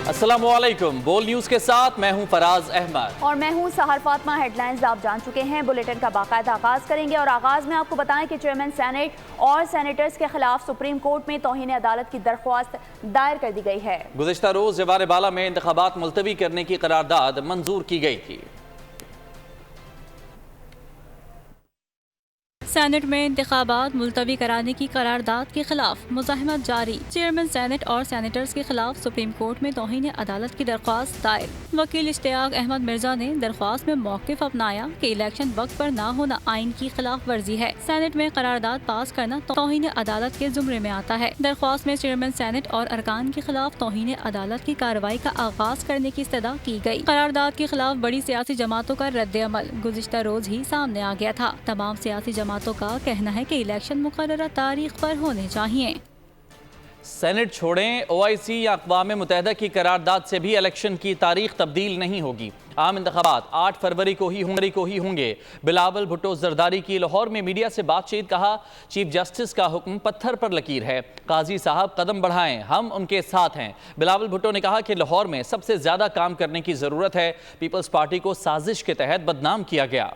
السلام علیکم، بول نیوز کے ساتھ میں ہوں فراز احمد اور میں ہوں سحر فاطمہ۔ ہیڈ لائنز آپ جان چکے ہیں، بلیٹن کا باقاعدہ آغاز کریں گے اور آغاز میں آپ کو بتائیں کہ چیئرمین سینیٹ اور سینیٹرز کے خلاف سپریم کورٹ میں توہین عدالت کی درخواست دائر کر دی گئی ہے۔ گزشتہ روز جوار بالا میں انتخابات ملتوی کرنے کی قرارداد منظور کی گئی تھی۔ سینٹ میں انتخابات ملتوی کرانے کی قرارداد کے خلاف مزاحمت جاری، چیئرمین سینٹ اور سینیٹرز کے خلاف سپریم کورٹ میں توہین عدالت کی درخواست دائر۔ وکیل اشتیاق احمد مرزا نے درخواست میں موقف اپنایا کہ الیکشن وقت پر نہ ہونا آئین کی خلاف ورزی ہے۔ سینٹ میں قرارداد پاس کرنا توہین عدالت کے زمرے میں آتا ہے۔ درخواست میں چیئرمین سینٹ اور ارکان کے خلاف توہین عدالت کی کارروائی کا آغاز کرنے کی استدعا کی گئی۔ قرارداد کے خلاف بڑی سیاسی جماعتوں کا رد عمل گزشتہ روز ہی سامنے آ گیا تھا۔ تمام سیاسی جماعتوں کا کہنا ہے کہ الیکشن مقررہ تاریخ پر ہونے چاہیے۔ سینٹ چھوڑیں، او آئی سی یا اقوام متحدہ کی قرارداد سے بھی الیکشن کی تاریخ تبدیل نہیں ہوگی۔ عام انتخابات 8 فروری کو ہی ہوں گے۔ بلاول بھٹو زرداری کی لاہور میں میڈیا سے بات چیت، کہا چیف جسٹس کا حکم پتھر پر لکیر ہے، قاضی صاحب قدم بڑھائیں، ہم ان کے ساتھ ہیں۔ بلاول بھٹو نے کہا کہ لاہور میں سب سے زیادہ کام کرنے کی ضرورت ہے، پیپلز پارٹی کو سازش کے تحت بدنام کیا گیا۔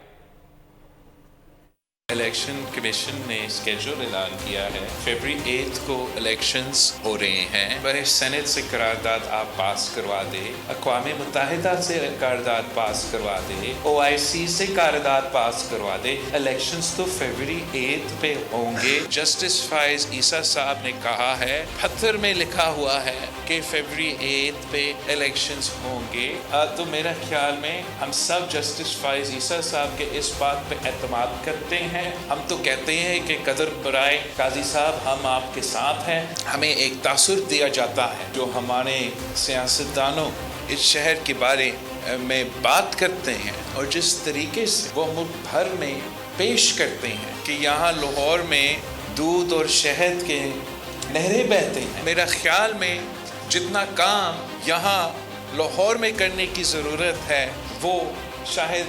الیکشن کمیشن نے اسکیجول اعلان کیا ہے، فیبری 8 کو الیکشنز ہو رہے ہیں۔ برے سینٹ سے قرارداد آپ پاس کروا دے، اقوام متحدہ سے قرارداد پاس کروا دے، او آئی سی سے قرارداد پاس کروا دے، الیکشنز تو فیبری 8 پہ ہوں گے۔ جسٹس فائز عیسیٰ صاحب نے کہا ہے، پتھر میں لکھا ہوا ہے کہ فیبری 8 پہ الیکشنز ہوں گے۔ تو میرا خیال میں ہم سب جسٹس فائز عیسیٰ صاحب کے اس بات پہ اعتماد کرتے ہیں۔ ہم تو کہتے ہیں کہ قدر برائے قاضی صاحب، ہم آپ کے ساتھ ہیں۔ ہمیں ایک تاثر دیا جاتا ہے جو ہمارے سیاستدانوں اس شہر کے بارے میں بات کرتے ہیں اور جس طریقے سے وہ ملک بھر میں پیش کرتے ہیں کہ یہاں لاہور میں دودھ اور شہد کے نہریں بہتے ہیں۔ میرا خیال میں جتنا کام یہاں لاہور میں کرنے کی ضرورت ہے وہ شاید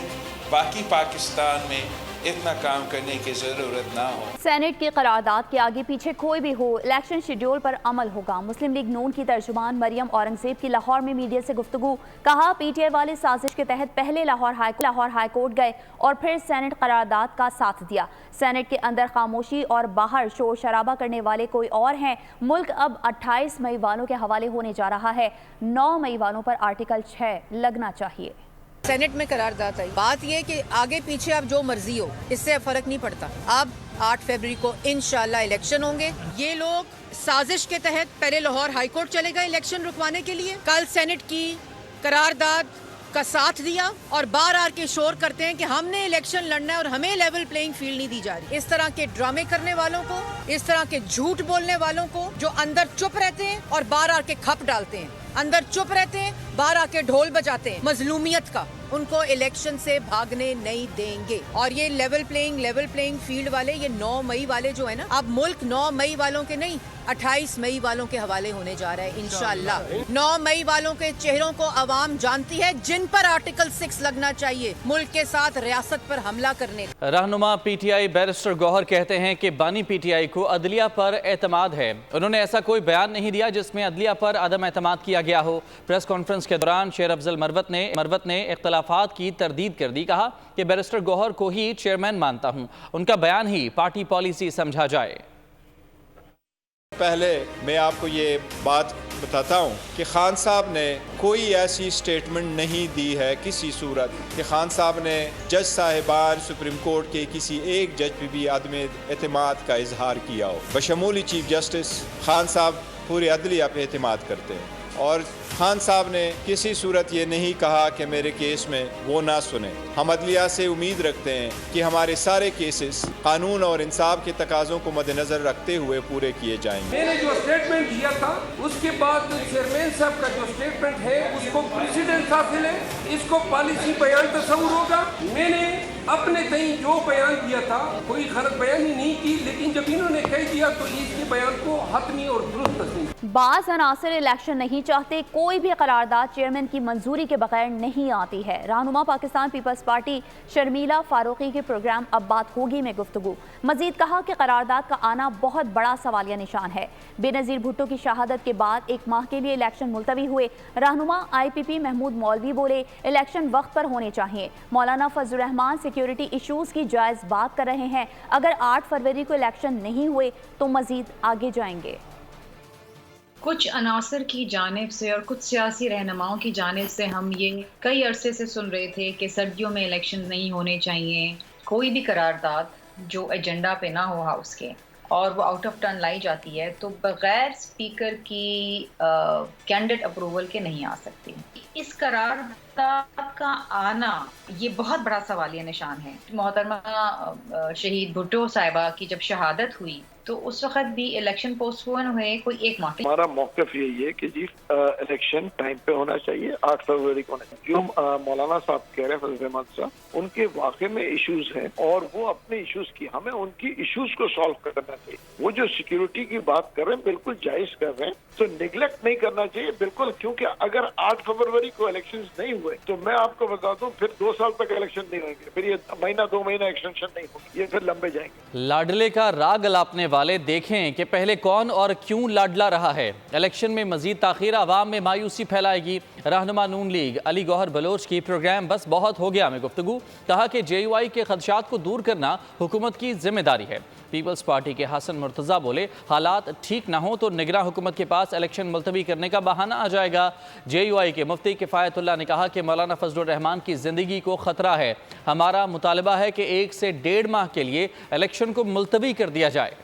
باقی پاکستان میں اتنا کام کرنے کی ضرورت نہ ہو۔ سینٹ کی قرارداد کے آگے پیچھے کوئی بھی ہو، الیکشن شیڈول پر عمل ہوگا۔ مسلم لیگ نون کی ترجمان مریم اورنگزیب کی لاہور میں میڈیا سے گفتگو، کہا پی ٹی آئی والے سازش کے تحت پہلے لاہور ہائی کورٹ گئے اور پھر سینٹ قرارداد کا ساتھ دیا۔ سینٹ کے اندر خاموشی اور باہر شور شرابہ کرنے والے کوئی اور ہیں۔ ملک اب 28 مئی والوں کے حوالے ہونے جا رہا ہے، 9 مئی والوں پر آرٹیکل 6 لگنا چاہیے۔ سینٹ میں قرارداد آئی، بات یہ کہ آگے پیچھے اب جو مرضی ہو اس سے فرق نہیں پڑتا۔ اب 8 فروری کو انشاءاللہ الیکشن ہوں گے۔ یہ لوگ سازش کے تحت پہلے لاہور ہائی کورٹ چلے گئے الیکشن رکوانے کے لیے، کل سینٹ کی قرارداد کا ساتھ دیا اور بار بار کے شور کرتے ہیں کہ ہم نے الیکشن لڑنا ہے اور ہمیں لیول پلینگ فیلڈ نہیں دی جا رہی۔ اس طرح کے ڈرامے کرنے والوں کو، اس طرح کے جھوٹ بولنے والوں کو، جو اندر چپ رہتے ہیں اور بار بار کے کھپ ڈالتے ہیں، اندر چپ رہتے ہیں، بار آ کے ڈھول بجاتے ہیں مظلومیت کا، ان کو الیکشن سے بھاگنے نہیں دیں گے۔ اور یہ لیول پلینگ فیلڈ والے، یہ 9 مئی والے جو ہیں نا، اب ملک 9 مئی والوں کے نہیں 28 مئی والوں کے حوالے ہونے جا رہا ہے انشاءاللہ۔ 9 مئی والوں کے چہروں کو عوام جانتی ہے، جن پر آرٹیکل 6 لگنا چاہیے ملک کے ساتھ ریاست پر حملہ کرنے۔ رہنما پی ٹی آئی بیرسٹر گوہر کہتے ہیں کہ بانی پی ٹی آئی کو عدلیہ پر اعتماد ہے۔ انہوں نے ایسا کوئی بیان نہیں دیا جس میں عدلیہ پر عدم اعتماد کیا گیا ہو۔ پریس کانفرنس کے دوران شیر افضل مروت نے اختلافات کی تردید کر دی، کہا کہ بیرسٹر گوہر کو ہی چیئرمین مانتا ہوں، ان کا بیان ہی پارٹی پالیسی سمجھا جائے۔ پہلے میں آپ کو یہ بات بتاتا ہوں کہ خان صاحب نے کوئی ایسی سٹیٹمنٹ نہیں دی ہے کسی صورت کہ خان صاحب نے جج صاحبان سپریم کورٹ کے کسی ایک جج پہ بھی عدم اعتماد کا اظہار کیا ہو۔ بشمول چیف جسٹس خان صاحب پورے عدلیہ پہ اعتماد کرتے ہیں اور خان صاحب نے کسی صورت یہ نہیں کہا کہ میرے کیس میں وہ نہ سنیں۔ ہم عدلیہ سے امید رکھتے ہیں کہ ہمارے سارے کیسز قانون اور انصاف کے تقاضوں کو مد نظر رکھتے ہوئے پورے کیے جائیں گے۔ میں نے جو اسٹیٹمنٹ دیا تھا اس کے بعد چیئرمین صاحب کا جو اسٹیٹمنٹ ہے اس کو پریسیڈنٹ حاصل ہے، اس کو پالیسی بیان تصور ہوگا۔ میں نے अपने तई जो बयान दिया था कोई गलत बयानी नहीं की, लेकिन जब इन्होंने कह दिया तो इसके बयान को हतमी और दुरुस्त तस्लीम। बाज़ अनासर इलेक्शन नहीं चाहते, कोई भी करारदाद चेयरमैन की मंजूरी के बगैर नहीं आती है। रहनुमा पाकिस्तान पीपल्स पार्टी शर्मिला फारूकी के प्रोग्राम अब बात होगी में गुफ्तगू। मजीद कहा कि करारदाद का आना बहुत बड़ा सवालिया निशान है। बेनज़ीर भुट्टो की शहादत के बाद एक माह के लिए इलेक्शन मुलतवी हुए। रहनुमा IPP महमूद मौलवी बोले इलेक्शन वक्त पर होने चाहिए। मौलाना फजल रहमान सिक्योरिटी इशूज़ की जायज़ बात कर रहे हैं। अगर 8 फरवरी को इलेक्शन नहीं हुए तो मजीद आगे जाएंगे। कुछ अनासर की जानिब से और कुछ सियासी रहनुमाओं की जानिब से हम ये कई अरसे से सुन रहे थे कि सर्दियों में इलेक्शन नहीं होने चाहिए, कोई भी करारदाद जो एजेंडा पे ना हो हाउस के और वो आउट ऑफ टर्न लाई जाती है तो बगैर स्पीकर की कैंडिडेट अप्रूवल के नहीं आ सकती। इस करारदाद का आना ये बहुत बड़ा सवालिया निशान है। मोहतरमा शहीद भुट्टो साहिबा की जब शहादत हुई तो उस वक्त भी इलेक्शन पोस्टपोन हुए कोई एक माह। हमारा मौक़िफ़ यही है कि जी इलेक्शन टाइम पे होना चाहिए, 8 फरवरी को होना चाहिए। जो मौलाना साहब कह रहे हैं फजल रहमान साहब, उनके वाक़े में इश्यूज हैं और वो अपने इश्यूज की हमें उनकी इश्यूज को सॉल्व करना चाहिए। वो जो सिक्योरिटी की बात कर रहे हैं बिल्कुल जायज़ कर रहे हैं, तो निगलेक्ट नहीं करना चाहिए बिल्कुल, क्योंकि अगर 8 फरवरी को इलेक्शन नहीं हुए तो मैं आपको बता दूं फिर 2 साल तक इलेक्शन नहीं होंगे, फिर ये महीना 2 महीना एक्सटेंशन नहीं होगी, ये फिर लंबे जाएंगे। लाडले का राग अलापने वाले देखें कि पहले कौन और क्यों लाडला रहा है। इलेक्शन में मजीद ताखीर आवाम में मायूसी फैलाएगी। रहनुमा नून लीग अली गौहर बलोच की प्रोग्राम बस बहुत हो गया में गुफ्तगू। कहा कि JUI के खदशात को दूर करना हुकूमत की जिम्मेदारी है। पीपल्स पार्टी के हसन मुर्तज़ा बोले हालात ठीक ना हो तो निगरां हुकूमत के पास इलेक्शन मुलतवी करने का बहाना आ जाएगा। JUI के मुफ्ती किफ़ायतुल्लाह ने कहा कि मौलाना फजल रहमान की ज़िंदगी को ख़तरा है। हमारा मुतालबा है कि 1 से 1.5 माह के लिए इलेक्शन को मुलतवी कर दिया जाए।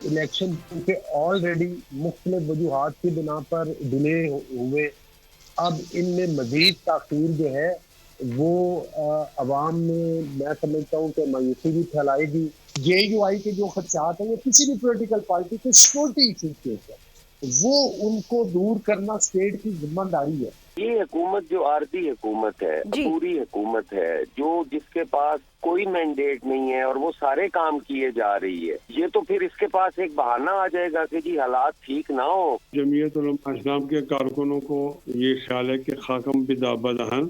इलेक्शन के ऑलरेडी मुख्तलिफ वजूहात की बिना पर डिले हुए, अब इनमें मजीद ताख़ीर जो है वो अवाम में मैं समझता हूँ कि मायूसी भी फैलाएगी। JUI के जो खदशात हैं वो किसी भी पॉलिटिकल पार्टी के सिक्योरिटी इशूज के ऊपर, वो उनको दूर करना स्टेट की जिम्मेदारी है। ये हुकूमत जो आरती हुकूमत है, पूरी हुकूमत है, जो जिसके पास कोई मैंडेट नहीं है और वो सारे काम किए जा रही है, ये तो फिर इसके पास एक बहाना आ जाएगा कि जी हालात ठीक ना हो। जमीयत उलमा इस्लाम के कारकुनों को ये ख्याल है कि खाकम बिदाबदहन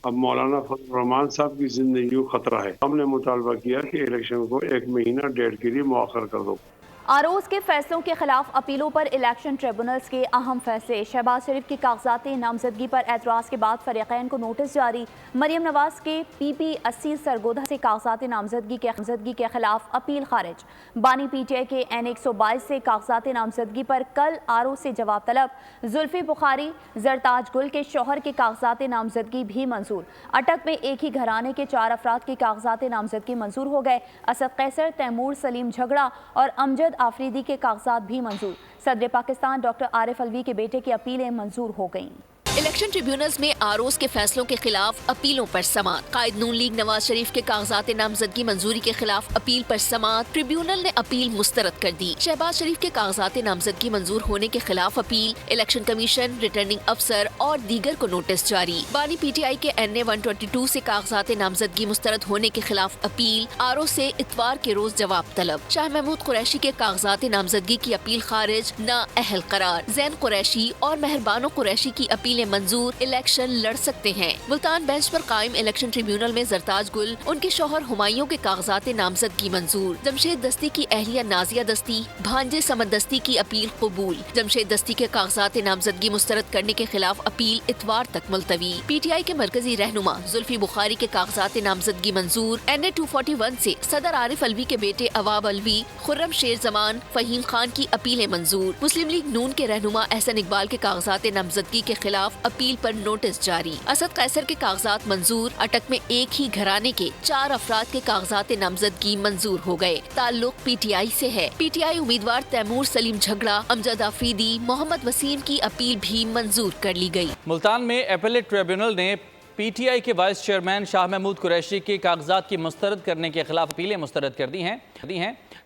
अब मौलाना फजल रहमान साहब की जिंदगी को खतरा है। हमने मुतालबा किया कि इलेक्शन को 1 महीना 1.5 के लिए मौखर कर दो। आरोज के फैसलों के खिलाफ अपीलों पर इलेक्शन ट्रिब्यूनल्स के अहम फैसले। शहबाज शरीफ की कागजाती नामजदगी पर एतराज़ के बाद फरीक़ैन को नोटिस जारी। मरियम नवाज के PP 80 सरगोधा से कागजाती नामजदगी के खिलाफ अपील खारिज। बानी PTI के N 122 से कागजाती नामजदगी पर कल आरोज से जवाब तलब। जुल्फी बुखारी जरताज गुल के शौहर के कागजाती नामजदगी भी मंजूर। अटक में एक ही घराने के 4 अफराद की कागजाती नामजदगी मंजूर हो गए। असद कैसर, तैमूर सलीम झगड़ा और अमजद आफरीदी के कागजात भी मंजूर। सदर पाकिस्तान डॉक्टर आरिफ अलवी के बेटे की अपीलें मंजूर हो गईं। इलेक्शन ट्रिब्यूनल्स में आरोज के फैसलों के खिलाफ अपीलों पर समाअत। कायद नून लीग नवाज शरीफ के कागजात नामजदगी मंजूरी के खिलाफ अपील पर समाअत। ट्रिब्यूनल ने अपील मुस्तरद कर दी। शहबाज शरीफ के कागजात नामजदगी मंजूर होने के खिलाफ अपील। इलेक्शन कमीशन, रिटर्निंग अफसर और दीगर को नोटिस जारी। बानी PTI के NA 122 से कागजात नामजदगी मुस्तरद होने के खिलाफ अपील। आरोज से इतवार के रोज जवाब तलब। शाह महमूद कुरैशी के कागजात नामजदगी की अपील खारिज, ना अहल करार। जैन कुरैशी और मेहरबानो कुरैशी की अपीलें मंजूर, इलेक्शन लड़ सकते हैं। मुल्तान बेंच पर कायम इलेक्शन ट्रिब्यूनल में जरताज गुल, उनके शौहर हुमायूं के कागजात नामजदगी मंजूर। जमशेद दस्ती की अहलिया नाजिया दस्ती, भांजे समद दस्ती की अपील कबूल। जमशेद दस्ती के कागजात नामजदगी मुस्तरद करने के खिलाफ अपील इतवार तक मुलतवी। PTI के मरकजी रहनुमा जुल्फी बुखारी के कागजात नामजदगी मंजूर। NA 241 से सदर आरिफ अलवी के बेटे अवाब अलवी, खुर्रम शेर जमान, फहीम खान की अपीलें मंजूर। मुस्लिम लीग नून के रहनुमा एहसन इकबाल के कागजात नामजदगी के खिलाफ अपील पर नोटिस जारी। असद कैसर के कागजात मंजूर। अटक में एक ही घराने के 4 अफराद के कागजात नामजदगी मंजूर हो गए। ताल्लुक PTI से है। PTI उम्मीदवार तैमूर सलीम झगड़ा, अमजद आफरीदी, मोहम्मद वसीम की अपील भी मंजूर कर ली गई। मुल्तान में एपेलेट ट्रिब्यूनल ने پی ٹی آئی کے وائس چیئرمین شاہ محمود قریشی کے کاغذات کی مسترد کرنے کے خلاف اپیلیں مسترد کر دی ہیں۔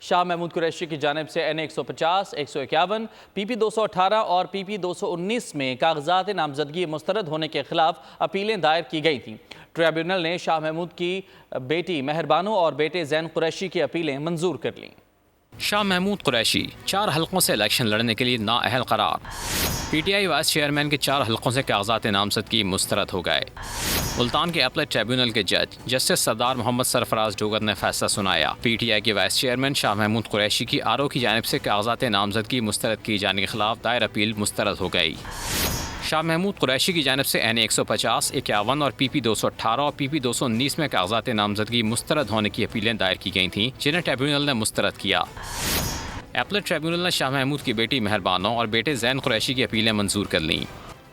شاہ محمود قریشی کی جانب سے این 150, 151, پی پی 218 اور پی پی 219 میں کاغذات نامزدگی مسترد ہونے کے خلاف اپیلیں دائر کی گئی تھیں۔ ٹریبیونل نے شاہ محمود کی بیٹی مہر بانو اور بیٹے زین قریشی کی اپیلیں منظور کر لیں۔ شاہ محمود قریشی 4 حلقوں سے الیکشن لڑنے کے لیے نااہل قرار۔ P T I vice chairman کے 4 حلقوں سے کاغذات نامزدگی مسترد ہو گئے۔ ملتان کے اپلیٹ ٹریبیونل کے جج جسٹس سردار محمد سرفراز ڈوگر نے فیصلہ سنایا۔ پی ٹی آئی کے وائس چیئرمین شاہ محمود قریشی کی آر او کی جانب سے کاغذات نامزدگی مسترد کیے جانے کے خلاف دائر اپیل مسترد ہو گئی۔ شاہ محمود قریشی کی جانب سے این 150, 51 اور پی پی 218 اور پی پی 219 میں کاغذات نامزدگی مسترد ہونے کی اپیلیں دائر کی گئی تھیں، جنہیں ٹریبیونل نے مسترد کیا۔ اپلیٹ ٹریبیونل نے شاہ محمود کی بیٹی مہر بانو اور بیٹے زین قریشی کی اپیلیں منظور کر لیں۔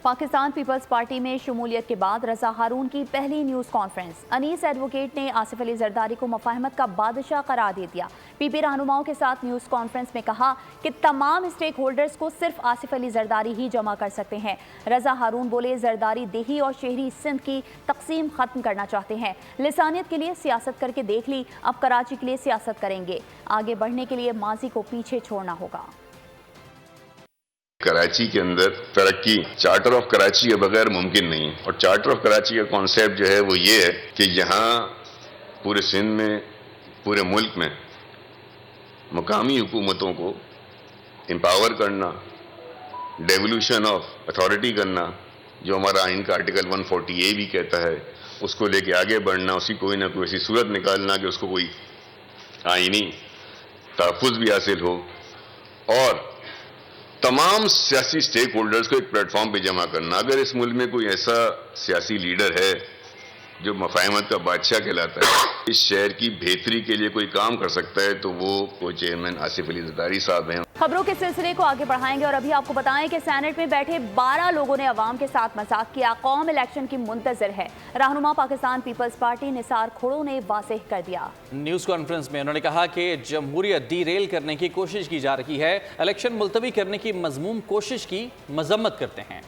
پاکستان پیپلز پارٹی میں شمولیت کے بعد رضا ہارون کی پہلی نیوز کانفرنس۔ انیس ایڈوکیٹ نے آصف علی زرداری کو مفاہمت کا بادشاہ قرار دے دیا۔ پی پی رہنماؤں کے ساتھ نیوز کانفرنس میں کہا کہ تمام اسٹیک ہولڈرز کو صرف آصف علی زرداری ہی جمع کر سکتے ہیں۔ رضا ہارون بولے زرداری دیہی اور شہری سندھ کی تقسیم ختم کرنا چاہتے ہیں۔ لسانیت کے لیے سیاست کر کے دیکھ لی، اب کراچی کے لیے سیاست کریں گے۔ آگے بڑھنے کے لیے ماضی کو پیچھے چھوڑنا ہوگا۔ کراچی کے اندر ترقی چارٹر آف کراچی کے بغیر ممکن نہیں، اور چارٹر آف کراچی کا کانسیپٹ جو ہے وہ یہ ہے کہ یہاں پورے سندھ میں، پورے ملک میں مقامی حکومتوں کو امپاور کرنا، ڈیولوشن آف اتھارٹی کرنا، جو ہمارا آئین کا آرٹیکل 140A بھی کہتا ہے، اس کو لے کے آگے بڑھنا، اسی کوئی نہ کوئی ایسی صورت نکالنا کہ اس کو کوئی آئینی تحفظ بھی حاصل ہو، اور تمام سیاسی سٹیک ہولڈرز کو ایک پلیٹ فارم پہ جمع کرنا۔ اگر اس ملک میں کوئی ایسا سیاسی لیڈر ہے جو مفاہمت کا بادشاہ کہلاتا ہے، اس شہر کی بہتری کے لیے کوئی کام کر سکتا ہے، تو وہ چیئرمین آصف علی زرداری صاحب ہیں۔ خبروں کے سلسلے کو آگے بڑھائیں گے اور ابھی آپ کو بتائیں کہ سینٹ میں بیٹھے 12 لوگوں نے عوام کے ساتھ مذاق کیا۔ قوم الیکشن کی منتظر ہے۔ رہنما پاکستان پیپلز پارٹی نثار کھوڑو نے واضح کر دیا۔ نیوز کانفرنس میں انہوں نے کہا کہ جمہوریت ڈی ریل کرنے کی کوشش کی جا رہی ہے، الیکشن ملتوی کرنے کی مذموم کوشش کی مذمت کرتے ہیں۔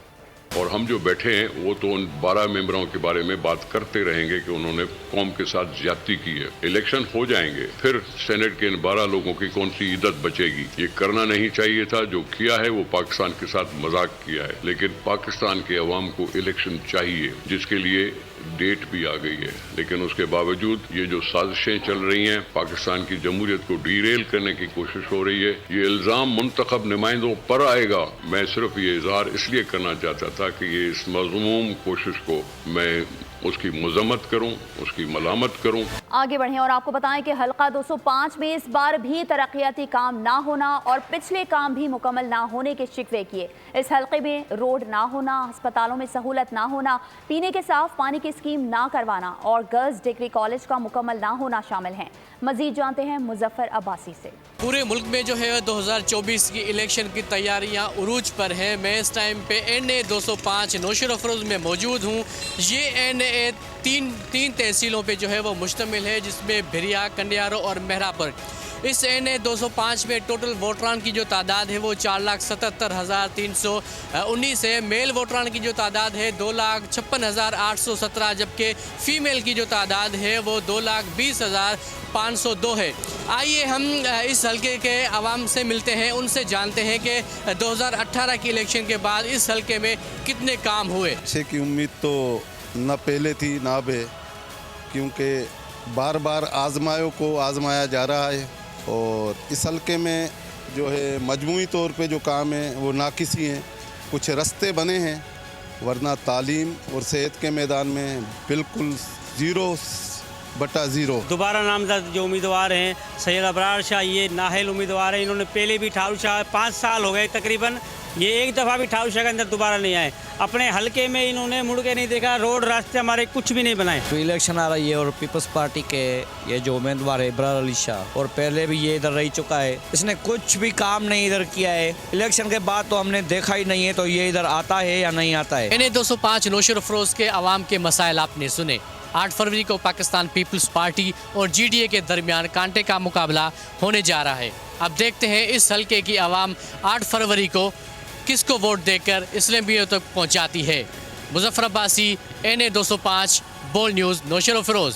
اور ہم جو بیٹھے ہیں وہ تو ان 12 ممبروں کے بارے میں بات کرتے رہیں گے کہ انہوں نے قوم کے ساتھ زیادتی کی ہے۔ الیکشن ہو جائیں گے، پھر سینٹ کے ان 12 لوگوں کی کون سی عزت بچے گی؟ یہ کرنا نہیں چاہیے تھا، جو کیا ہے وہ پاکستان کے ساتھ مذاق کیا ہے، لیکن پاکستان کے عوام کو الیکشن چاہیے، جس کے لیے ڈیٹ بھی آ گئی ہے، لیکن اس کے باوجود یہ جو سازشیں چل رہی ہیں، پاکستان کی جمہوریت کو ڈی ریل کرنے کی کوشش ہو رہی ہے، یہ الزام منتخب نمائندوں پر آئے گا۔ میں صرف یہ اظہار اس لیے کرنا چاہتا تھا کہ یہ اس مذموم کوشش کو میں اس کی مذمت کروں، اس کی ملامت کروں۔ آگے بڑھیں اور آپ کو بتائیں کہ حلقہ 205 میں اس بار بھی ترقیاتی کام نہ ہونا اور پچھلے کام بھی مکمل نہ ہونے کے شکوے کیے۔ اس حلقے میں روڈ نہ ہونا، ہسپتالوں میں سہولت نہ ہونا، پینے کے صاف پانی کی اسکیم نہ کروانا اور گرلز ڈگری کالج کا مکمل نہ ہونا شامل ہیں۔ مزید جانتے ہیں مظفر عباسی سے۔ پورے ملک میں جو ہے 2024 کی الیکشن کی تیاریاں عروج پر ہیں۔ میں اس ٹائم پہ NA 205 نوشیر افروز میں موجود ہوں۔ یہ NA تین تحصیلوں پہ جو ہے وہ مشتمل ہے، جس میں بھریا، کنڈیارو اور مہرا پر۔ اس NA 205 میں ٹوٹل ووٹران کی جو تعداد ہے وہ 4,77,319 ہے۔ میل ووٹران کی جو تعداد ہے 2,56,817، جبکہ فیمیل کی جو تعداد ہے وہ 2,20,502 ہے۔ آئیے ہم اس حلقے کے عوام سے ملتے ہیں، ان سے جانتے ہیں کہ 2018 کی الیکشن کے بعد اس حلقے میں کتنے کام ہوئے۔ اچھے کی امید تو نہ پہلے تھی نہ اب ہے، کیونکہ بار بار آزمائیوں کو آزمایا جا رہا ہے، اور اس حلقے میں جو ہے مجموعی طور پہ جو کام ہیں وہ ناقصی ہیں۔ کچھ رستے بنے ہیں، ورنہ تعلیم اور صحت کے میدان میں بالکل 0/0۔ دوبارہ نامزد جو امیدوار ہیں سید ابرار شاہ، یہ نااہل امیدوار ہیں۔ انہوں نے پہلے بھی ٹھارو شاہ 5 سال ہو گئے تقریباً، یہ ایک دفعہ بھی ٹھارو شاہ کے اندر دوبارہ نہیں آئے۔ اپنے حلقے میں انہوں نے مڑ کے نہیں دیکھا، روڈ راستے ہمارے کچھ بھی نہیں بنائے۔ تو الیکشن آ رہی ہے اور پیپلز پارٹی کے یہ جو امیدوار ہے ابرار علی شاہ، اور پہلے بھی یہ ادھر رہ چکا ہے، اس نے کچھ بھی کام نہیں ادھر کیا ہے۔ الیکشن کے بعد تو ہم نے دیکھا ہی نہیں ہے، تو یہ ادھر آتا ہے یا نہیں آتا ہے۔ NA 205 نوشیر افروز کے عوام کے مسائل آپ نے سنے۔ 8 فروری کو پاکستان پیپلز پارٹی اور GDA کے درمیان کانٹے کا مقابلہ ہونے جا رہا ہے۔ اب دیکھتے ہیں اس حلقے کی عوام 8 فروری کو کس کو ووٹ دے کر اسلامبیوں تک پہنچاتی ہے۔ मुजफ्फर अब्बासी, NA 205, बोल न्यूज़, नौशेर फरोज।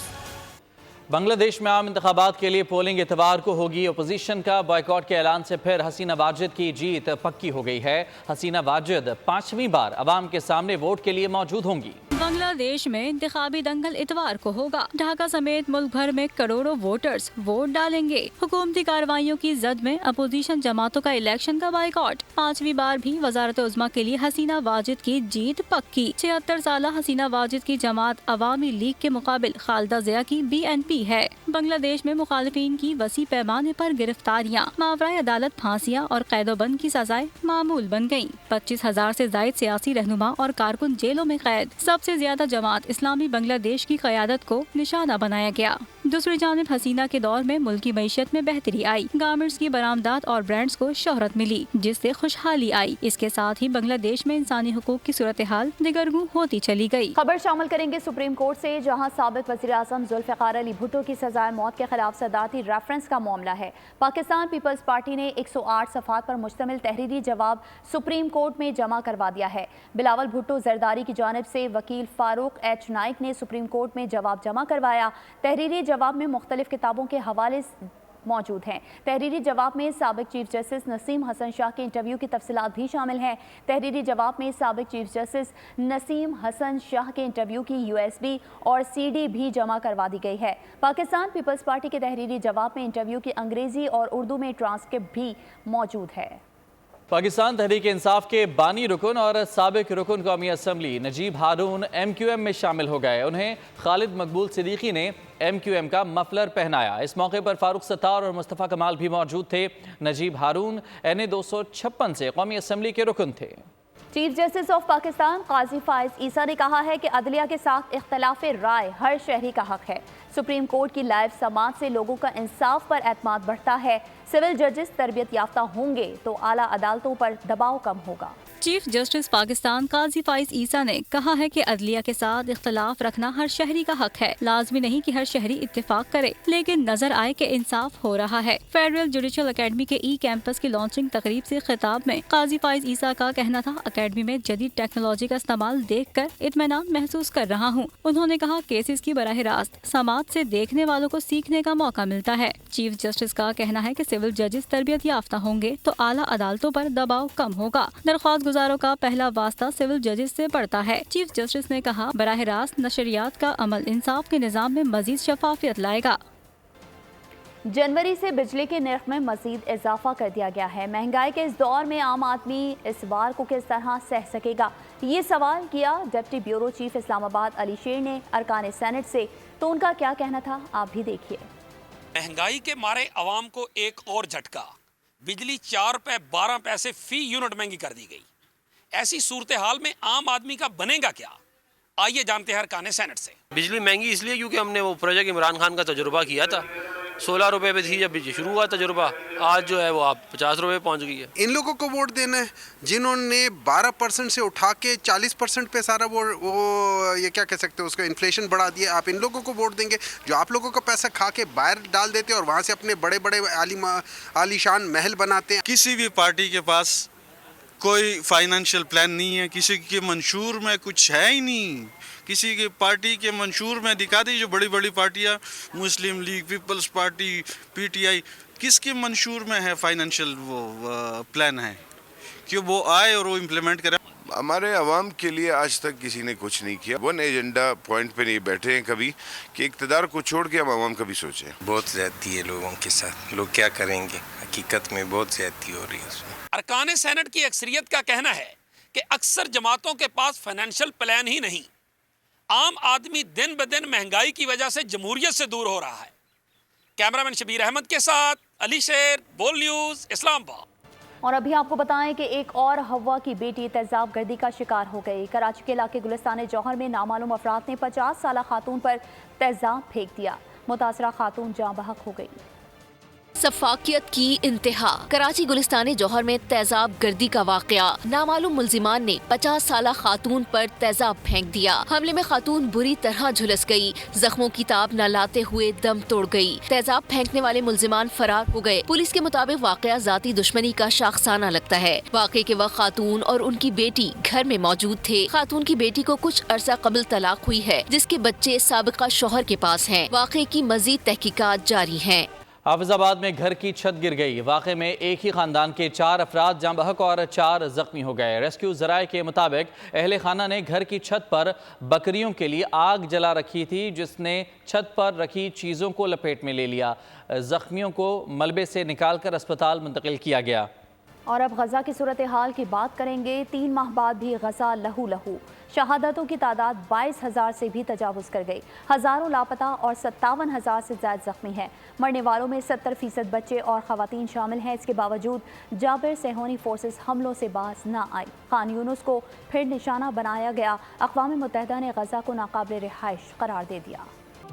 बांग्लादेश में आम इंतखाबात के लिए पोलिंग इतवार को होगी। अपोजिशन का बॉयकॉट के ऐलान से फिर हसीना वाजिद की जीत पक्की हो गई है। हसीना वाजिद 5वीं बार अवाम के सामने वोट के लिए मौजूद होंगी। बांग्लादेश में इंतखाबी दंगल इतवार को होगा। ढाका समेत मुल्क भर में करोड़ों वोटर्स वोट डालेंगे। हुकूमती कार्रवाइयों की जद में अपोजिशन जमातों का इलेक्शन का बाइकॉट। 5वीं बार भी वजारत उज़्मा के लिए हसीना वाजिद की जीत पक्की। 76 साल हसीना वाजिद की जमात अवामी लीग के मुकाबिल खालिदा ज़िया की BNP है। बांग्लादेश में मुखालिफिन की वसी पैमाने पर गिरफ्तारियाँ, मावराए अदालत फांसियाँ और कैदोबंद की सजाएं मामूल बन गयी। 25,000 से जायद सियासी रहनुमा और कारकुन जेलों में कैद। सबसे ज्यादा जमात इस्लामी बांग्लादेश की क़यादत को निशाना बनाया गया। दूसरी जानिब हसीना के दौर में मुल्क की मईशत में बेहतरी आई। गारमेंट्स की बरामदात और ब्रांड्स को शोहरत मिली, जिससे खुशहाली आई। इसके साथ ही बांग्लादेश में इंसानी हुकूक की सूरत हाल दिगरगू होती चली गई। खबर शामिल करेंगे सुप्रीम कोर्ट से, जहां साबिक वज़ीर आज़म जुल्फ़िकार अली भुट्टो की सजाए मौत के खिलाफ सदारती रेफरेंस का मामला है। पाकिस्तान पीपल्स पार्टी ने 108 सफ़ात पर मुश्तमिल तहरीरी जवाब सुप्रीम कोर्ट में जमा करवा दिया है। बिलावल भुट्टो जरदारी की जानिब से वकील फारूक H नाइक ने सुप्रीम कोर्ट में जवाब जमा करवाया। तहरीरी जवाब में मुख्तलिफ किताबों के हवाले मौजूद हैं। तहरीरी जवाब में साबिक चीफ जस्टिस नसीम हसन शाह के इंटरव्यू की तफसीलात भी शामिल हैं। तहरीरी जवाब में साबिक चीफ जस्टिस नसीम हसन शाह के इंटरव्यू की USB और CD भी जमा करवा दी गई है। पाकिस्तान पीपल्स पार्टी के तहरीरी जवाब में इंटरव्यू की अंग्रेजी और उर्दू में ट्रांसक्रिप्ट भी मौजूद है। पाकिस्तान तहरीक इंसाफ के बानी रुकन और साबिक रुकन कौमी असम्बली नजीब हारून MQM में शामिल हो गए। उन्हें खालिद मकबूल सिद्दीकी ने MQM का मफलर पहनाया। इस मौके पर फारूक सत्तार और मुस्तफ़ा कमाल भी मौजूद थे। नजीब हारून NA 256 से कौमी असम्बली के रुकन थे। चीफ जस्टिस ऑफ पाकिस्तान काजी फाइज ईसा ने कहा है कि अदलिया के साथ इख्तलाफ राय हर शहरी का हक है। सुप्रीम कोर्ट की लाइव समाअत से लोगों का इंसाफ पर एतमाद बढ़ता है। सिविल जजेस तरबियत याफ्ता होंगे तो आला अदालतों पर दबाव कम होगा। चीफ जस्टिस पाकिस्तान काजी फाइज ईसा ने कहा है कि अदलिया के साथ इख्तलाफ रखना हर शहरी का हक है। लाजमी नहीं कि हर शहरी इत्तेफाक करे, लेकिन नजर आए कि इंसाफ हो रहा है। फेडरल जुडिशल अकेडमी के कैंपस की लॉन्चिंग तकरीब से खिताब में काजी फाइज ईसा का कहना था, अकेडमी में जदीद टेक्नोलॉजी का इस्तेमाल देख कर इत्मीनान महसूस कर रहा हूँ। उन्होंने कहा केसेस की बराह रास्त समाअत से देखने वालों को सीखने का मौका मिलता है। चीफ जस्टिस का कहना है कि सिविल जजेस तरबियत याफ्ता होंगे तो आला अदालतों पर दबाव कम होगा। दरख्वास्त गुजारों का पहला वास्ता सिविल जजेस से पड़ता है। चीफ जस्टिस ने कहा बराह रास्त नशरियात का अमल इंसाफ के निज़ाम में मजीद शफाफियत लाएगा। जनवरी से बिजली के नर्ख में मजीद इजाफा कर दिया गया है। महंगाई के इस दौर में आम आदमी इस बार को किस तरह सह सकेगा, ये सवाल किया deputy bureau chief Islamabad Ali शेर ने अरकान सेनेट से। तो उनका क्या कहना था, आप भी देखिए। महंगाई के मारे अवाम को एक और झटका, बिजली 4 रुपए 12 पैसे फी यूनिट महंगी कर दी गई। ऐसी सूरत हाल में आम आदमी का बनेगा क्या, आइए जानते हैं अरकान सेनेट से। बिजली महंगी इसलिए क्योंकि हमने वो प्रोजेक्ट इमरान खान का तजुर्बा किया था। 16 रुपए पे थी जब बिजली शुरू हुआ तजुर्बा, आज जो है वो आप 50 रुपए पहुंच गई है। इन लोगों को वोट देना है जिन्होंने 12% से उठा के 40% पे सारा वो ये क्या कह सकते हो उसका इन्फ्लेशन बढ़ा दिया। आप इन लोगों को वोट देंगे जो आप लोगों का पैसा खा के बाहर डाल देते हैं और वहाँ से अपने बड़े बड़े आलीशान महल बनाते हैं। किसी भी पार्टी के पास कोई फाइनेंशियल प्लान नहीं है, किसी के मंशूर में कुछ है ही नहीं। किसी के पार्टी के मंशूर में दिखा दी जो बड़ी बड़ी पार्टियां, मुस्लिम लीग, पीपल्स पार्टी, PTI, किसके मंशूर में है फाइनेंशियल वो प्लान है कि वो आए और वो इम्प्लीमेंट करें। हमारे अवाम के लिए आज तक किसी ने कुछ नहीं किया। वन एजेंडा पॉइंट पे नहीं बैठे हैं कभी कि इक़्तिदार को छोड़ के हम अवाम कभी सोचें। बहुत ज़्यादती है लोगों के साथ, लोग क्या करेंगे, हकीकत में बहुत ज़्यादती हो रही है उसमें। अरकान सेनेट की अक्सरियत का कहना है कि अक्सर जमातों के पास फाइनेंशियल प्लान ही नहीं। आम आदमी दिन ब दिन महंगाई की वजह से जमहूरियत से दूर हो रहा है। कैमरामैन शबीर अहमद के साथ अली शेर, बोल न्यूज़, इस्लामाबाद। और अभी आपको बताएं कि एक और हवा की बेटी तेजाब गर्दी का शिकार हो गई। कराची के इलाके गुलिस्तान जौहर में नामालूम अफराद ने 50 साला खातून पर तेजाब फेंक दिया। मुतासरा खातून जाँ बहक हो गई। सफाकियत की इंतहा। कराची गुलिस्तान जौहर में तेजाब गर्दी का वाकया। नामालूम मुल्जिमान ने 50 साला खातून पर तेजाब फेंक दिया। हमले में खातून बुरी तरह झुलस गई, जख्मों की ताब न लाते हुए दम तोड़ गई। तेजाब फेंकने वाले मुल्जिमान फरार हो गए। पुलिस के मुताबिक वाकया जाती दुश्मनी का शाखसाना लगता है। वाकये के वक्त खातून और उनकी बेटी घर में मौजूद थे। खातून की बेटी को कुछ अरसा कबल तलाक हुई है, जिसके बच्चे साबिका शौहर के पास हैं। वाकये की मजीद तहकीकात जारी हैं। हाफिजाबाद में घर की छत गिर गई। वाक़े में एक ही खानदान के 4 अफराद जाँ बहक और 4 जख्मी हो गए। रेस्क्यू ज़राए के मुताबिक अहले खाना ने घर की छत पर बकरियों के लिए आग जला रखी थी, जिसने छत पर रखी चीज़ों को लपेट में ले लिया। जख्मियों को मलबे से निकालकर अस्पताल मुंतकिल किया गया। और अब गजा की सूरत हाल की बात करेंगे। 3 माह बाद भी गजा लहू लहू। शहादतों की तादाद 22,000 से भी तजावुज़ कर गई। हज़ारों लापता और 57,000 से ज़्यादा जख्मी हैं। मरने वालों में 70% बच्चे और ख़वातीन शामिल हैं। इसके बावजूद जाबिर सेहोनी फोर्सेस हमलों से बाज न आई। खान यूनुस को फिर निशाना बनाया गया। अक़वाम मुत्तहिदा ने गजा को नाकाबिल रिहाइश करार दे दिया।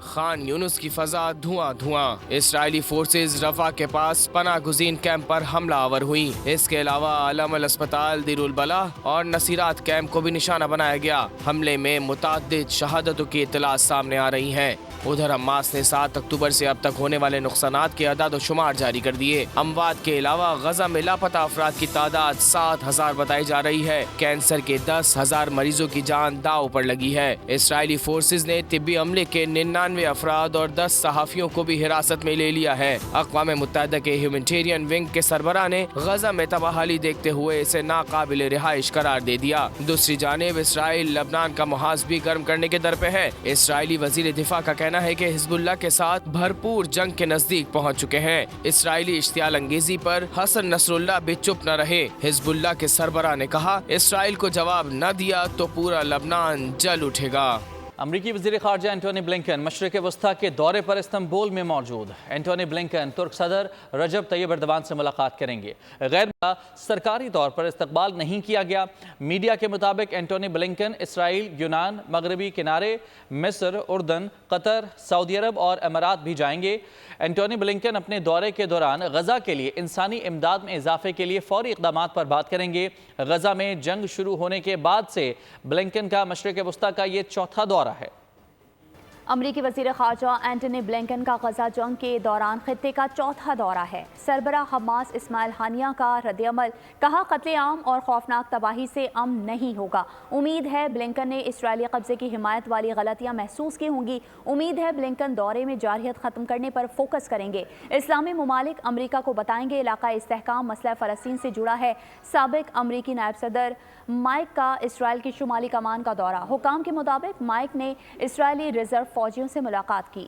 खान यूनुस की फजा धुआं धुआं। इसराइली फोर्सेज रफा के पास पनाह गुज़ीन कैंप पर हमला आवर हुई। इसके अलावा अलमल अस्पताल, दिरुल बला और नसीरात कैंप को भी निशाना बनाया गया। हमले में मुताद्दिद शहादतों की इत्तला सामने आ रही हैं। उधर हमास ने 7 अक्टूबर से अब तक होने वाले नुकसानात के अदाद शुमार जारी कर दिए। अमवात के अलावा गजा में लापता अफराद की तादाद 7,000 बताई जा रही है। कैंसर के 10,000 मरीजों की जान दाव पर लगी है। इसराइली फोर्सेज ने तिब्बी अमले के 99 अफराद और 10 सहाफियों को भी हिरासत में ले लिया है। अक़वाम मुत्तहिदा के ह्यूमैनिटेरियन विंग के सरबराह ने गजा में तबाहाली देखते हुए इसे नाकाबिल रिहाइश करार दे दिया। दूसरी जानिब इसराइल लबनान का मुहाज भी गर्म करने के दर पे है। इसराइली वजीर दिफा का कहना है कि हिजबुल्लाह के साथ भरपूर जंग के नजदीक पहुंच चुके हैं। इसराइली इश्तियाल अंगेजी पर हसन नसरुल्लाह भी चुप न रहे। हिजबुल्लाह के सरबराह ने कहा, इसराइल को जवाब न दिया तो पूरा लबनान जल उठेगा। अमरीकी वज़ीर ख़ारजा एंटोनी ब्लिंकन मशरिक़ वस्ता के दौरे पर इस्तांबुल में मौजूद। एंटोनी ब्लिंकन तुर्क सदर रजब तैयब एर्दोगान से मुलाकात करेंगे। गैर सरकारी तौर पर इस्तकबाल नहीं किया गया। मीडिया के मुताबिक एंटोनी ब्लिंकन इसराइल, यूनान, मगरबी किनारे, मिस्र, उर्दन, कतर, सऊदी अरब और अमारात भी जाएंगे। एंटोनी ब्लिंकन अपने दौरे के दौरान गजा के लिए इंसानी इमदाद में इजाफे के लिए फौरी इक़दामात पर बात करेंगे। गजा में जंग शुरू होने के बाद से ब्लिंकन का मशरिक़ वस्ता का ये चौथा दौरा है। अमरीकी वज़ीर ख़ारजा एंटोनी ब्लिंकन का गजा जंग के दौरान खित्ते का चौथा दौरा है। सरबराह हमास इस्माइल हानिया का रद्द-ए-अमल, कहा कत्ले-आम और खौफनाक तबाही से अमन नहीं होगा। उम्मीद है ब्लिंकन ने इसराइली कब्जे की हिमायत वाली गलतियाँ महसूस की होंगी। उम्मीद है ब्लिंकन दौरे में जारहियत ख़त्म करने पर फोकस करेंगे। इस्लामी ममालिक अमरीका को बताएंगे इलाका इस्तेहकाम मसला फ़लस्तीन से जुड़ा है। साबिक अमरीकी नायब सदर माइक का इसराइल की शुमाली कमान का दौरा। हुकाम के मुताबिक माइक ने इसराइली रिजर्व फौजियों से मुलाकात की।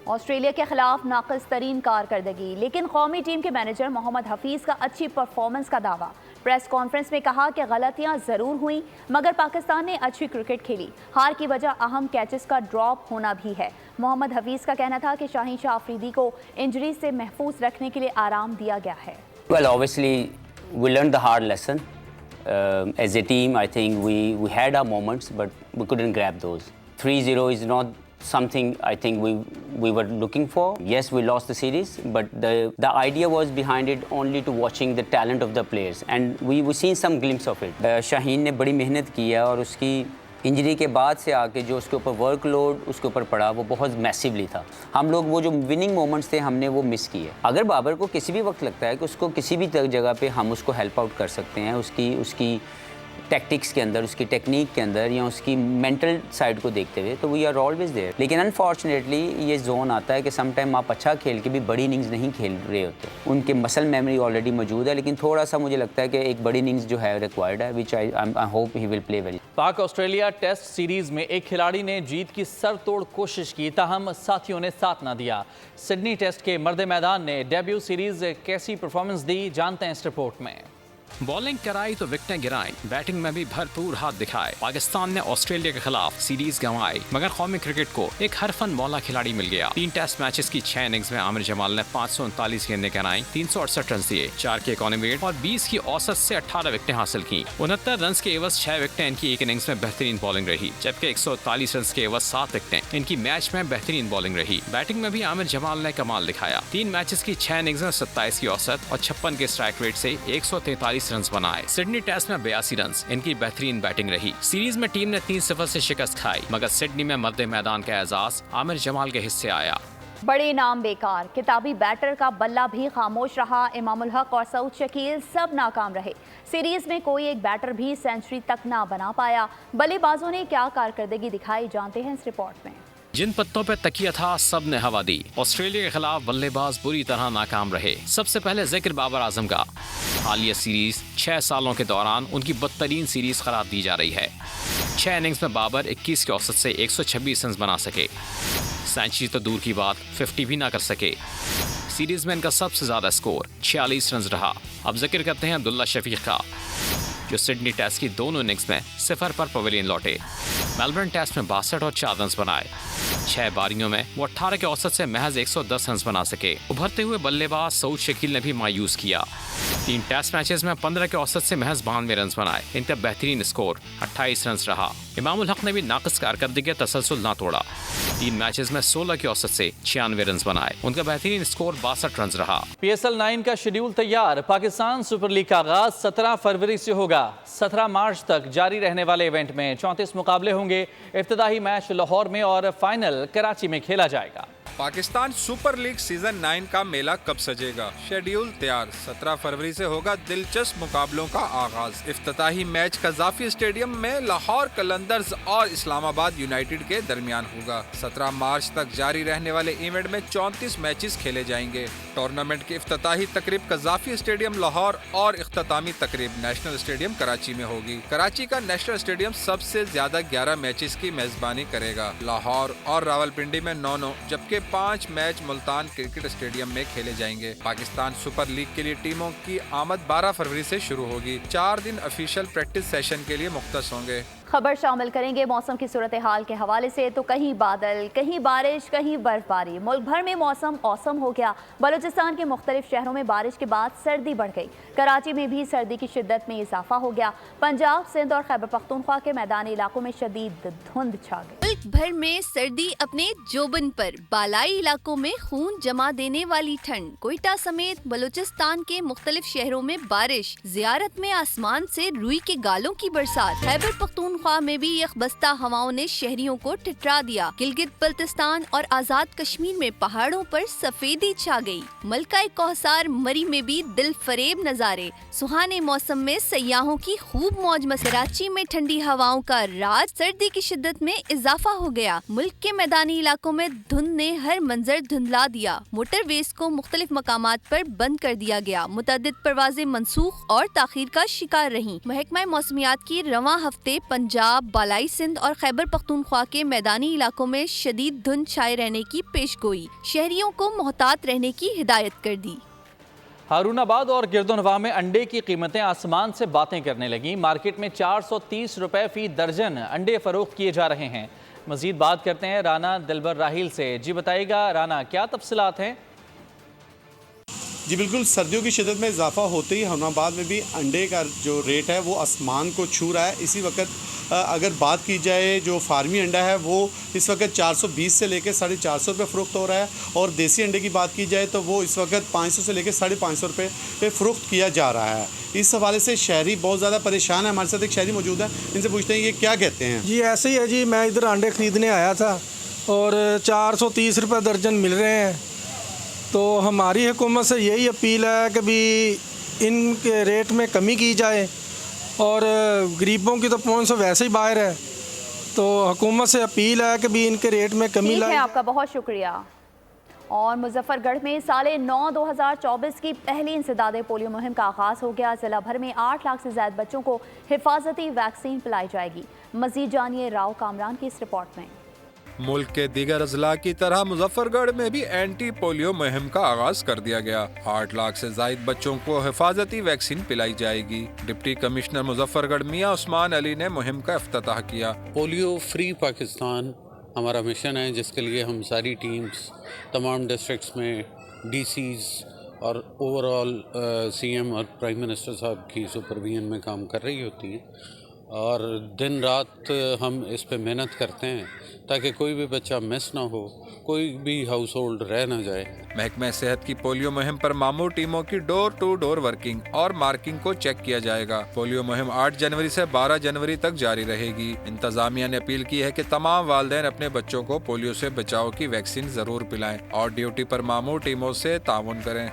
ऑस्ट्रेलिया के खिलाफ नाक़िस तरीन कारकर्दगी, लेकिन कौमी टीम के मैनेजर मोहम्मद हफीज़ का अच्छी परफॉर्मेंस का दावा। प्रेस कॉन्फ्रेंस में कहा कि गलतियां ज़रूर हुई, मगर पाकिस्तान ने अच्छी क्रिकेट खेली। हार की वजह अहम कैचेस का ड्रॉप होना भी है। मोहम्मद हफीज़ का कहना था कि शाहीन शाह अफरीदी को इंजरी से महफूज रखने के लिए आराम दिया गया है। Well, obviously we learned the hard lesson. As a team, I think we had our moments, but we couldn't grab those. 3-0 is not something I think we were looking for. Yes, we lost the series, but the idea was behind it only to watching the talent of the players, and we seen some glimpse of it. Shaheen ने बड़ी मेहनत की है और उसकी injury के बाद से आके जो उसके ऊपर वर्कलोड उसके ऊपर पड़ा वो बहुत मैसिवली था। हम लोग वो जो विनिंग मोमेंट्स थे हमने वो मिस किए। अगर बाबर को किसी भी वक्त लगता है कि उसको किसी भी जगह पे हम उसको हेल्प आउट कर सकते हैं, उसकी टैक्टिक्स के अंदर, उसकी टेक्निक के अंदर या उसकी मेंटल साइड को देखते हुए, तो वी आर ऑलवेज देयर। लेकिन अनफॉर्चुनेटली ये जोन आता है कि सम टाइम आप अच्छा खेल के भी बड़ी इनिंग्स नहीं खेल रहे होते। उनके मसल मेमोरी ऑलरेडी मौजूद है, लेकिन थोड़ा सा मुझे लगता है कि एक बड़ी इनिंग्स जो है रिक्वायर्ड है, which I hope he will play well. Pak Australia test series में एक खिलाड़ी ने जीत की सरतोड़ कोशिश की, ताहम साथियों ने साथ न दिया। सिडनी टेस्ट के मर्द मैदान ने डेब्यू सीरीज कैसी परफॉर्मेंस दी, जानते हैं इस रिपोर्ट में। बॉलिंग कराई तो विकेटें गिराई, बैटिंग में भी भरपूर हाथ दिखाए। पाकिस्तान ने ऑस्ट्रेलिया के खिलाफ सीरीज गंवाई, मगर कौमी क्रिकेट को एक हरफन मौला खिलाड़ी मिल गया। 3 टेस्ट मैचेस की 6 इनिंग्स में आमिर जमाल ने 539 गेंदें कराई, 368 रन दिए, 4 के इकॉनमी रेट और 20 की औसत से 18 विकेटें हासिल की। 69 रन के एवज 6 विकेटें इनकी एक इनिंग्स में बेहतरीन बॉलिंग रही, जबकि 141 रन के एवज 7 विकेटें इनकी मैच में बेहतरीन बॉलिंग रही। बैटिंग में भी आमिर जमाल ने कमाल दिखाया। 3 मैचेस की 6 इनिंग्स में 27 की औसत और 56 के स्ट्राइक रेट से 143 रन बनाए। सिडनी टेस्ट में 82 रन इनकी बेहतरीन बैटिंग रही। सीरीज में टीम ने 3-0 से शिकस्त खाई, मगर सिडनी में मर्द मैदान का एजाज आमिर जमाल के हिस्से आया। बड़े इनाम बेकार, किताबी बैटर का बल्ला भी खामोश रहा। इमामुल हक और सऊद शकील सब नाकाम रहे। सीरीज में कोई एक बैटर भी सेंचुरी तक ना बना पाया। बल्लेबाजों ने क्या कारकर्दगी दिखाई, जानते हैं इस रिपोर्ट में। जिन पत्तों पे तकिया था सब ने हवा दी। ऑस्ट्रेलिया के खिलाफ बल्लेबाज बुरी तरह नाकाम रहे। सबसे पहले जिक्र बाबर आजम का। हालिया सीरीज 6 सालों के दौरान उनकी बदतरीन सीरीज करार दी जा रही है। 6 इनिंग्स में बाबर 21 की औसत से 126 रन बना सके। सेंचुरी तो दूर की बात, 50 भी ना कर सके। सीरीज में इनका सबसे ज्यादा स्कोर 46 रन रहा। अब जिक्र करते हैं अब्दुल्ला शफीक का, जो सिडनी टेस्ट की दोनों इनिंग्स में 0 पर पवेलियन लौटे। मेलबर्न टेस्ट में 62 और 4 रन बनाए। 6 बारियों में वो 18 के औसत से महज 110 रन बना सके। उभरते हुए बल्लेबाज सऊद शकील ने भी मायूस किया। 3 टेस्ट मैचेस में 15 के औसत से महज 92 रन बनाए। इनका बेहतरीन स्कोर 28 रन रहा। इमामुल हक ने भी नाक़िस कारकर्दगी का तसलसल ना तोड़ा। 3 मैचेस में 16 की औसत से 96 रन बनाए। उनका बेहतरीन स्कोर 62 रन रहा। PSL 9 का शेड्यूल तैयार। पाकिस्तान सुपर लीग का आगाज 17 फरवरी से होगा। 17 मार्च तक जारी रहने वाले इवेंट में 34 मुकाबले होंगे। इफ्तिताही मैच लाहौर में और फाइनल कराची में खेला जाएगा। पाकिस्तान सुपर लीग सीजन 9 का मेला कब सजेगा? शेड्यूल तैयार। 17 फरवरी से होगा दिलचस्प मुकाबलों का आगाज। इफ्तिताही मैच कज़ाफी स्टेडियम में लाहौर कलंदर्स और इस्लामाबाद यूनाइटेड के दरमियान होगा। 17 मार्च तक जारी रहने वाले इवेंट में 34 मैचेस खेले जाएंगे। टूर्नामेंट की इफ्तिताही तकरीब कज़ाफी स्टेडियम लाहौर और इख्तितामी तकरीब नेशनल स्टेडियम कराची में होगी। कराची का नेशनल स्टेडियम सबसे ज्यादा 11 मैचेस की मेजबानी करेगा। लाहौर और रावलपिंडी में 9-9 जबकि 5 मैच मुल्तान क्रिकेट स्टेडियम में खेले जाएंगे। पाकिस्तान सुपर लीग के लिए टीमों की आमद 12 फरवरी से शुरू होगी। 4 दिन ऑफिशियल प्रैक्टिस सेशन के लिए मुख्तस होंगे। खबर शामिल करेंगे मौसम की सूरत हाल के हवाले से। तो कहीं बादल, कहीं बारिश, कहीं बर्फबारी। मुल्क भर में मौसम औसम हो गया। बलूचिस्तान के मुख्तलिफ शहरों में बारिश के बाद सर्दी बढ़ गई। कराची में भी सर्दी की शिद्दत में इजाफा हो गया। पंजाब, सिंध और खैबर पख्तूनख्वा के मैदानी इलाकों में शदीद धुंध छा गई। मुल्क भर में सर्दी अपने जोबन पर। बालाई इलाकों में खून जमा देने वाली ठंड। कोयटा समेत बलूचिस्तान के मुख्तलिफ शहरों में बारिश। जियारत में आसमान से रुई के गालों की बरसात। खैबर पख्तूनख्वा में भी यकबस्ता हवाओं ने शहरियों को टिटरा दिया। गिलगित बल्तिस्तान और आजाद कश्मीर में पहाड़ों पर सफेदी छा गई। मलका कौसार मरी में भी दिल फरेब नजारे। सुहाने मौसम में सयाहों की खूब मौज मस्ती। कराची में ठंडी हवाओं का राज। सर्दी की शिद्दत में इजाफा हो गया। मुल्क के मैदानी इलाकों में धुंध ने हर मंजर धुंधला दिया। मोटरवेज को मुख्तलिफ मकामात पर बंद कर दिया गया। मुतअद्दिद परवाजें मनसूख और ताखीर का शिकार रहीं। महकमा मौसमियात की रवां हफ्ते पंजाब, बालाई सिंध और खैबर पख्तूनख्वा के मैदानी इलाकों में शदीद धुंध छाए रहने की पेशगोई। शहरियों को मोहतात रहने की हिदायत कर दी। हारूनाबाद और गिरदोनवा में अंडे की कीमतें आसमान से बातें करने लगी। मार्केट में 430 रुपए फी दर्जन अंडे फरोख्त किए जा रहे हैं। मजीद बात करते हैं राना दिलबर राहिल से। जी बताइएगा राना, क्या तफसीलात हैं? जी बिल्कुल, सर्दियों की शिद्दत में इजाफा होते ही हारूनाबाद में भी अंडे का जो रेट है वो आसमान को छू रहा है। इसी वक्त अगर बात की जाए, जो फार्मी अंडा है वो इस वक्त 420 से लेकर 450 रुपये फ़रोख्त हो रहा है, और देसी अंडे की बात की जाए तो वो इस वक्त 500 से लेकर 550 रुपये पे फ़रोख्त किया जा रहा है। इस हवाले से शहरी बहुत ज़्यादा परेशान है। हमारे साथ एक शहरी मौजूद है, इनसे पूछते हैं ये क्या कहते हैं। जी ऐसे ही है जी, मैं इधर अंडे ख़रीदने आया था और 430 रुपये दर्जन मिल रहे हैं। तो हमारी हुकूमत से यही अपील है कि भी इनके रेट में कमी की जाए, और गरीबों की तो पहुंच से वैसे ही बाहर है। तो हुकूमत से अपील है कि भी इनके रेट में कमी लाए। आपका बहुत शुक्रिया। और मुजफ्फरगढ़ में साले 9-2024 की पहली इंसदादे पोलियो मुहिम का आगाज़ हो गया। जिला भर में 8 लाख से ज़्यादा बच्चों को हिफाजती वैक्सीन पिलाई जाएगी। मज़ीद जानिए राव कामरान की इस रिपोर्ट में। मुल्क के दीगर अजला की तरह मुजफ्फरगढ़ में भी एंटी पोलियो मुहिम का आगाज कर दिया गया। 8 लाख से जायद बच्चों को हिफाजती वैक्सीन पिलाई जाएगी। डिप्टी कमिश्नर मुजफ्फरगढ़ मियां उस्मान अली ने मुहिम का इफ्तिताह किया। पोलियो फ्री पाकिस्तान हमारा मिशन है, जिसके लिए हम सारी टीम्स तमाम डिस्ट्रिक्ट्स में डीसीज और ओवरऑल सीएम और प्राइम मिनिस्टर साहब की सुपरविजन में काम कर रही होती हैं, और दिन रात हम इस पे मेहनत करते हैं ताकि कोई भी बच्चा मिस ना हो, कोई भी हाउस होल्ड रह ना जाए। महकमे सेहत की पोलियो मुहिम पर मामूर टीमों की डोर टू डोर वर्किंग और मार्किंग को चेक किया जाएगा। पोलियो मुहिम 8 जनवरी से 12 जनवरी तक जारी रहेगी। इंतजामिया ने अपील की है कि तमाम वालिदैन अपने बच्चों को पोलियो से बचाव की वैक्सीन जरूर पिलाएं और ड्यूटी पर मामूर टीमों से ताउन करें।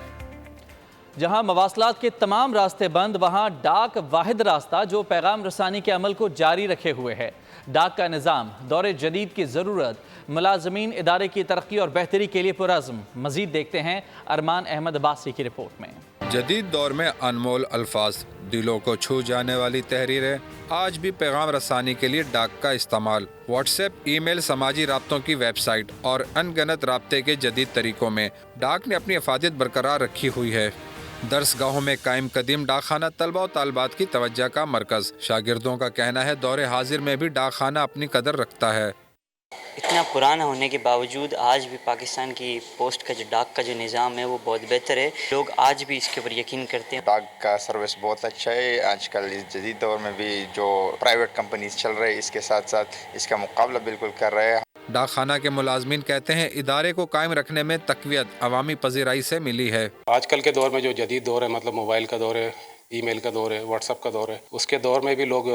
जहां मवासलात के तमाम रास्ते बंद, वहां डाक वाहिद रास्ता जो पैगाम रसानी के अमल को जारी रखे हुए है। डाक का निज़ाम दौरे जदीद की ज़रूरत, मुलाजमीन इदारे की तरक्की और बेहतरी के लिए पुरज़्म। मज़ीद देखते हैं अरमान अहमद अब्बासी की रिपोर्ट में। जदीद दौर में अनमोल अल्फाज, दिलों को छू जाने वाली तहरीरें, आज भी पैगाम रसानी के लिए डाक का इस्तेमाल। व्हाट्सएप, ईमेल, समाजी राब्तों की वेबसाइट और अनगनत राब्ते के जदीद तरीकों में डाक ने अपनी अफादियत बरकरार रखी हुई है। दरसगाहों में कायम कदीम डाकखाना तलबा और तालबात की तवज्जो का मरकज़। शागिर्दों का कहना है दौरे हाजिर में भी डाकखाना अपनी कदर रखता है। इतना पुराना होने के बावजूद आज भी पाकिस्तान की पोस्ट का जो डाक का जो निज़ाम है वो बहुत बेहतर है। लोग आज भी इसके ऊपर यकीन करते हैं। डाक का सर्विस बहुत अच्छा है। आजकल इस जदीद दौर में भी जो प्राइवेट कंपनीज चल रहे हैं, इसके साथ साथ इसका मुकाबला बिल्कुल कर रहे हैं। डाकखाना के मुलाजमीन कहते हैं इदारे को कायम रखने में तक़वियत अवामी पज़ीराई से मिली है। आजकल के दौर में जो जदीद दौर है, मतलब मोबाइल का दौर है, ईमेल का दौर है, व्हाट्सएप का दौर है, उसके दौर में भी लोग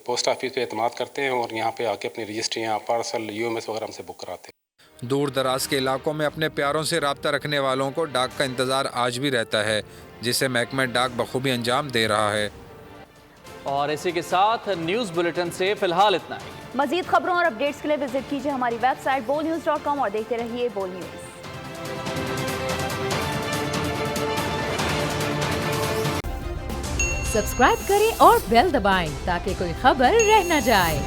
पोस्ट ऑफिस पे एतमाद करते हैं और यहाँ पे आके अपनी रजिस्ट्रियाँ, पार्सल, यूएमएस वगैरह हमसे बुक कराते हैं। दूर दराज के इलाकों में अपने प्यारों से रब्ता रखने वालों को डाक का इंतज़ार आज भी रहता है, जिसे महकमा डाक बखूबी अंजाम दे रहा है। और इसी के साथ न्यूज़ बुलेटिन से फिलहाल इतना ही। मज़ीद खबरों और अपडेट्स के लिए विजिट कीजिए हमारी वेबसाइट bolnews.com और देखते रहिए बोल न्यूज़। सब्सक्राइब करें और बेल दबाएं ताकि कोई खबर रह न जाए।